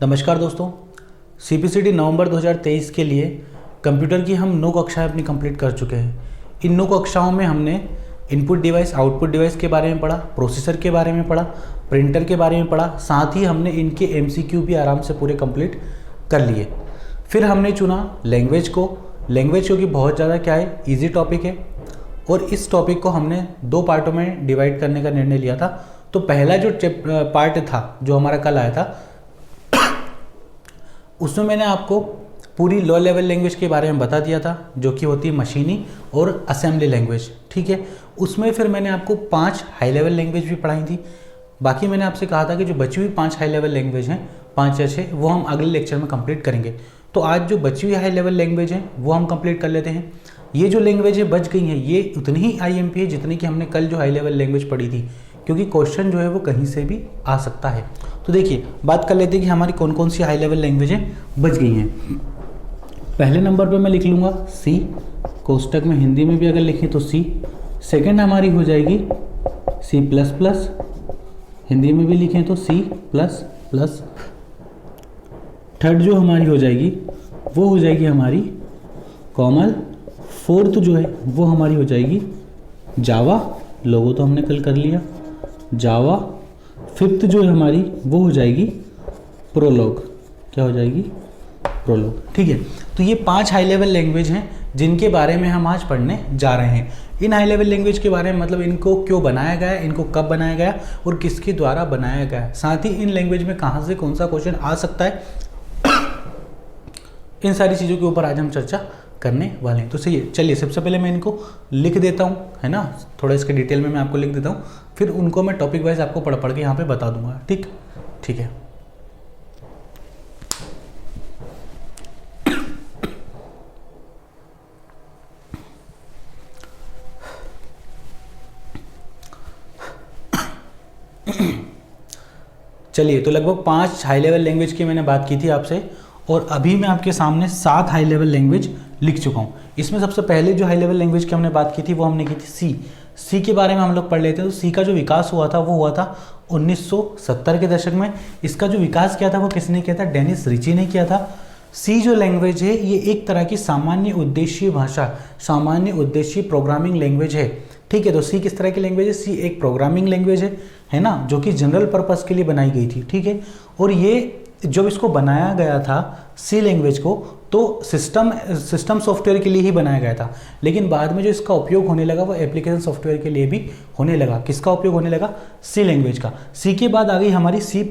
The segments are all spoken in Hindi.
नमस्कार दोस्तों, CPCT नवंबर 2023 के लिए कंप्यूटर की हम 9 कक्षाएं अपनी कंप्लीट कर चुके हैं। इन 9 कक्षाओं में हमने इनपुट डिवाइस, आउटपुट डिवाइस के बारे में पढ़ा, प्रोसेसर के बारे में पढ़ा, प्रिंटर के बारे में पढ़ा, साथ ही हमने इनके MCQ भी आराम से पूरे कंप्लीट कर लिए। फिर हमने चुना लैंग्वेज को, क्योंकि बहुत ज़्यादा क्या है, ईजी टॉपिक है और इस टॉपिक को हमने 2 पार्टों में डिवाइड करने का निर्णय लिया था। तो पहला जो पार्ट था जो हमारा कल आया था, उसमें मैंने आपको पूरी लो लेवल लैंग्वेज के बारे में बता दिया था, जो कि होती है मशीनी और असेंबली लैंग्वेज। ठीक है, उसमें फिर मैंने आपको 5 हाई लेवल लैंग्वेज भी पढ़ाई थी। बाकी मैंने आपसे कहा था कि जो बची हुई 5 हाई लेवल लैंग्वेज हैं, 5 या 6, वो हम अगले लेक्चर में कंप्लीट करेंगे। तो आज जो बची हुई हाई लेवल लैंग्वेज है वो हम कंप्लीट कर लेते हैं। ये जो लैंग्वेज है बच गई हैं, ये उतनी ही IMP है जितनी कि हमने कल जो हाई लेवल लैंग्वेज पढ़ी थी, क्योंकि क्वेश्चन जो है वो कहीं से भी आ सकता है। तो देखिए, बात कर लेते हैं कि हमारी कौन कौन सी हाई लेवल लैंग्वेजें बच गई हैं। पहले नंबर पे मैं लिख लूँगा C, कोष्टक में हिंदी में भी अगर लिखें तो C। सेकंड हमारी हो जाएगी C++, हिंदी में भी लिखें तो C++। थर्ड जो हमारी हो जाएगी वो हो जाएगी हमारी कोमल। फोर्थ जो है वो हमारी हो जाएगी जावा, लोगो तो हमने कल कर लिया, जावा। फिफ्थ जो है हमारी वो हो जाएगी प्रोलॉग, क्या हो जाएगी, प्रोलॉग। ठीक है, तो ये 5 हाई लेवल लैंग्वेज हैं जिनके बारे में हम आज पढ़ने जा रहे हैं। इन हाई लेवल लैंग्वेज के बारे में मतलब इनको क्यों बनाया गया, इनको कब बनाया गया और किसके द्वारा बनाया गया, साथ ही इन लैंग्वेज में कहाँ से कौन सा क्वेश्चन आ सकता है, इन सारी चीज़ों के ऊपर आज हम चर्चा करने वाले हैं। तो सही है, चलिए सबसे पहले मैं इनको लिख देता हूँ, है ना, थोड़ा इसके डिटेल में मैं आपको लिख देता हूँ, फिर उनको मैं टॉपिक वाइज आपको पढ़ के यहाँ पे बता दूंगा। ठीक है। चलिए, तो लगभग 5 हाई लेवल लैंग्वेज की मैंने बात की थी आपसे, और अभी मैं आपके सामने 7 हाई लेवल लैंग्वेज लिख चुका हूँ। इसमें सबसे पहले जो हाई लेवल लैंग्वेज की हमने बात की थी वो हमने की थी सी के बारे में हम लोग पढ़ लेते हैं। तो सी का जो विकास हुआ था वो हुआ था 1970 के दशक में। इसका जो विकास किया था वो किसने किया था, डेनिस रिची ने किया था। सी जो लैंग्वेज है ये एक तरह की सामान्य उद्देश्य भाषा, सामान्य उद्देश्य प्रोग्रामिंग लैंग्वेज है। ठीक है, तो सी किस तरह की लैंग्वेज है, सी एक प्रोग्रामिंग लैंग्वेज है ना, जो कि जनरल पर्पस के लिए बनाई गई थी। ठीक है, और ये जब इसको बनाया गया था सी लैंग्वेज को, तो सिस्टम सॉफ्टवेयर के लिए ही बनाया गया था, लेकिन बाद में जो इसका उपयोग होने लगा वो एप्लीकेशन सॉफ्टवेयर के लिए भी होने लगा। किसका उपयोग होने लगा, सी लैंग्वेज का। सी के बाद आ गई हमारी C++।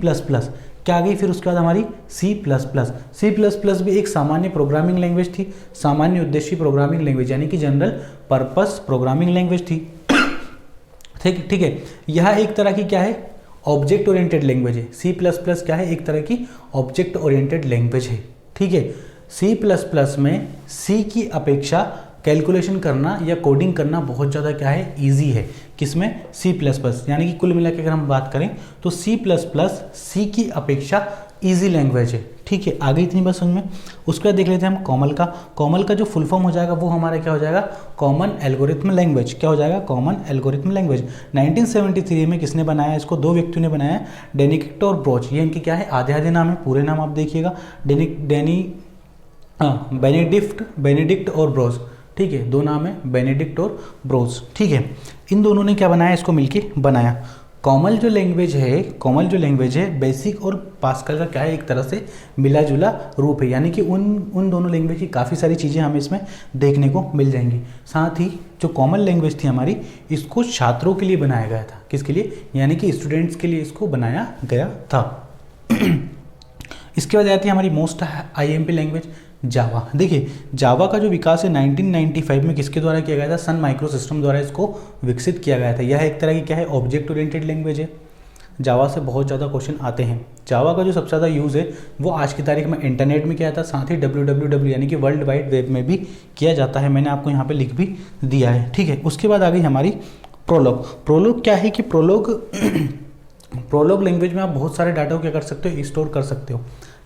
क्या आ गई फिर उसके बाद हमारी C++। भी एक सामान्य प्रोग्रामिंग लैंग्वेज थी, सामान्य उद्देश्य प्रोग्रामिंग लैंग्वेज, यानी कि जनरल पर्पस प्रोग्रामिंग लैंग्वेज थी। ठीक है, यह एक तरह की क्या है, ऑब्जेक्ट ओरिएंटेड लैंग्वेज है। C++ क्या है, एक तरह की ऑब्जेक्ट ओरिएंटेड लैंग्वेज है। ठीक है, C++ में C की अपेक्षा कैलकुलेशन करना या कोडिंग करना बहुत ज़्यादा क्या है, इजी है। किसमें, C++, यानी कि कुल मिलाकर अगर हम बात करें तो C++ की अपेक्षा इजी लैंग्वेज है। ठीक है, आगे इतनी बात समझ में। उसके बाद देख लेते हैं हम कोमल का। कोमल का जो फुल फॉर्म हो जाएगा वो हमारा क्या हो जाएगा, कॉमन एल्गोरिथम लैंग्वेज। क्या हो जाएगा, कॉमन एल्गोरिथम लैंग्वेज। 1973 में किसने बनाया इसको, 2 व्यक्तियों ने बनाया, बेनेडिक्ट और ब्रोच। ये इनके क्या है, आधे आधे नाम है, पूरे नाम आप देखिएगा, बेनेडिक्ट और ब्रोच। ठीक है, 2 नाम है, बेनेडिक्ट और ब्रोच। ठीक है, इन दोनों ने क्या बनाया, इसको मिलके बनाया। कोमल जो लैंग्वेज है बेसिक और पास्कल का क्या है, एक तरह से मिला जुला रूप है, यानी कि उन दोनों लैंग्वेज की काफ़ी सारी चीज़ें हमें इसमें देखने को मिल जाएंगी। साथ ही जो कॉमन लैंग्वेज थी हमारी, इसको छात्रों के लिए बनाया गया था। किसके लिए, यानी कि स्टूडेंट्स के लिए इसको बनाया गया था। इसके बाद आती है हमारी मोस्ट IMP लैंग्वेज, जावा। देखिए, जावा का जो विकास है 1995 में किसके द्वारा किया गया था, सन माइक्रो सिस्टम द्वारा इसको विकसित किया गया था। यह एक तरह की क्या है, ऑब्जेक्ट ओरिएंटेड लैंग्वेज है। जावा से बहुत ज़्यादा क्वेश्चन आते हैं। जावा का जो सबसे ज़्यादा यूज़ है वो आज की तारीख में इंटरनेट में किया जाता है, साथ ही WWW यानी कि वर्ल्ड वाइड वेब में भी किया जाता है। मैंने आपको यहाँ पर लिख भी दिया है। ठीक है, उसके बाद आ गई हमारी प्रोलॉग। प्रोलॉग क्या है कि प्रोलॉग लैंग्वेज में आप बहुत सारे डाटा को क्या कर सकते हो, स्टोर कर सकते हो।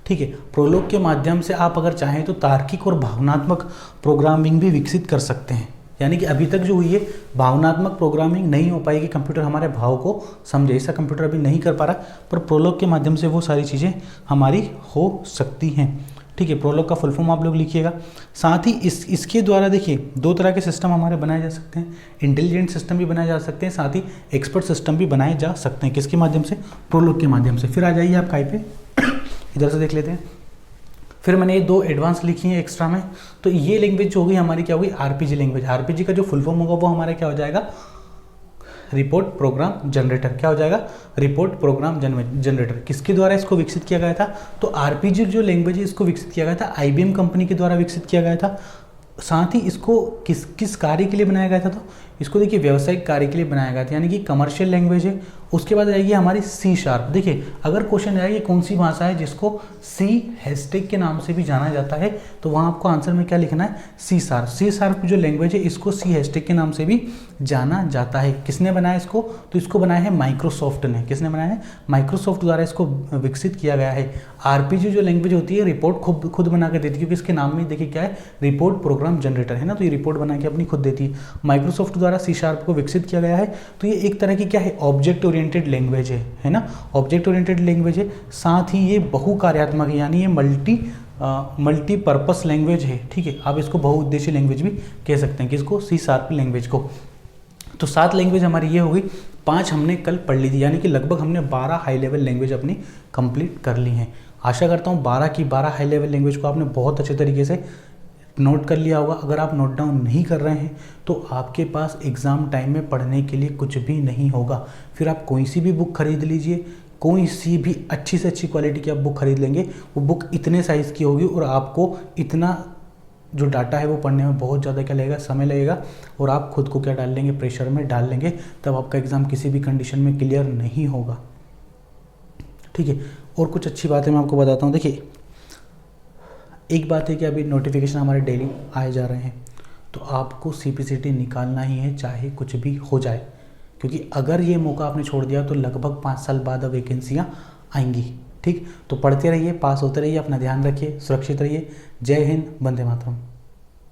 ठीक है, प्रोलॉग के माध्यम से आप अगर चाहें तो तार्किक और भावनात्मक प्रोग्रामिंग भी विकसित कर सकते हैं। यानी कि अभी तक जो हुई है भावनात्मक प्रोग्रामिंग नहीं हो पाएगी, कंप्यूटर हमारे भाव को समझे, ऐसा कंप्यूटर अभी नहीं कर पा रहा, पर प्रोलॉग के माध्यम से वो सारी चीज़ें हमारी हो सकती हैं। ठीक है, प्रोलॉग का फुल फॉर्म आप लोग लिखिएगा। साथ ही इसके द्वारा देखिए 2 तरह के सिस्टम हमारे बनाए जा सकते हैं, इंटेलिजेंट सिस्टम भी बनाए जा सकते हैं, साथ ही एक्सपर्ट सिस्टम भी बनाए जा सकते हैं। किसके माध्यम से? प्रोलॉग के माध्यम से। फिर आ जाइए आप काय पे, इधर से देख लेते हैं। फिर मैंने ये 2 एडवांस लिखी हैं एक्स्ट्रा में। तो ये लैंग्वेज जो होगी हमारी क्या होगी? RPG language. आरपीजी का जो फुल फॉर्म होगा वो हमारा क्या हो जाएगा? Report program generator. क्या हो जाएगा? Report program generator. किसके द्वारा इसको विकसित किया गया था? तो आरपीजी जो लैंग्वेज है इसको विकसित किया गया था आईबीएम कंपनी के द्वारा विकसित किया गया था। साथ ही इसको किस कार्य के लिए बनाया गया था? तो इसको देखिए व्यावसायिक कार्य के लिए बनाया गया था, यानी कि कमर्शियल लैंग्वेज है। उसके बाद आएगी हमारी सी शार्प। देखिए अगर क्वेश्चन आएगा कौन सी भाषा है जिसको सी हैशटैग के नाम से भी जाना जाता है, तो वहाँ आपको आंसर में क्या लिखना है? C sharp. सी शार्प जो लैंग्वेज है इसको सी हैशटैग के नाम से भी जाना जाता है। किसने बनाया इसको? तो इसको बनाया है माइक्रोसॉफ्ट ने। किसने बनाया है? माइक्रोसॉफ्ट द्वारा इसको विकसित किया गया है। आरपीजी जो लैंग्वेज होती है रिपोर्ट खुद बना के देती है, क्योंकि इसके नाम में देखिए क्या है? रिपोर्ट प्रोग्राम जनरेटर है ना, तो ये रिपोर्ट बना के अपनी खुद देती है। माइक्रोसॉफ्ट द्वारा सी शार्प को विकसित किया गया है। तो ये एक तरह की क्या है? ऑब्जेक्ट ओरिएंटेड लैंग्वेज है ना, ऑब्जेक्ट ओरिएंटेड लैंग्वेज है। साथ ही ये बहुकार्यात्मक है, यानी ये मल्टीपर्पस लैंग्वेज है। ठीक है, आप इसको बहुउद्देशीय लैंग्वेज भी कह सकते हैं। किसको? सी शार्प लैंग्वेज को। तो 7 लैंग्वेज हमारी ये होगी, 5 हमने कल पढ़ ली थी, यानी कि लगभग हमने 12 हाई लेवल लैंग्वेज अपनी कंप्लीट कर ली हैं। आशा करता हूँ 12 की 12 हाई लेवल लैंग्वेज को आपने बहुत अच्छे तरीके से नोट कर लिया होगा। अगर आप नोट डाउन नहीं कर रहे हैं तो आपके पास एग्ज़ाम टाइम में पढ़ने के लिए कुछ भी नहीं होगा। फिर आप कोई सी भी बुक खरीद लीजिए, कोई सी भी अच्छी से अच्छी क्वालिटी की आप बुक खरीद लेंगे, वो बुक इतने साइज़ की होगी और आपको इतना जो डाटा है वो पढ़ने में बहुत ज़्यादा क्या लगेगा? समय लगेगा, और आप खुद को क्या डाल लेंगे? प्रेशर में डाल लेंगे, तब आपका एग्ज़ाम किसी भी कंडीशन में क्लियर नहीं होगा। ठीक है, और कुछ अच्छी बातें मैं आपको बताता हूँ। देखिए एक बात है कि अभी नोटिफिकेशन हमारे डेली आए जा रहे हैं, तो आपको सीपीसीटी निकालना ही है, चाहे कुछ भी हो जाए, क्योंकि अगर ये मौका आपने छोड़ दिया तो लगभग 5 साल बाद अब वैकेंसियाँ आएंगी। ठीक, तो पढ़ते रहिए, पास होते रहिए, अपना ध्यान रखिए, सुरक्षित रहिए। जय हिंद, वंदे मातरम।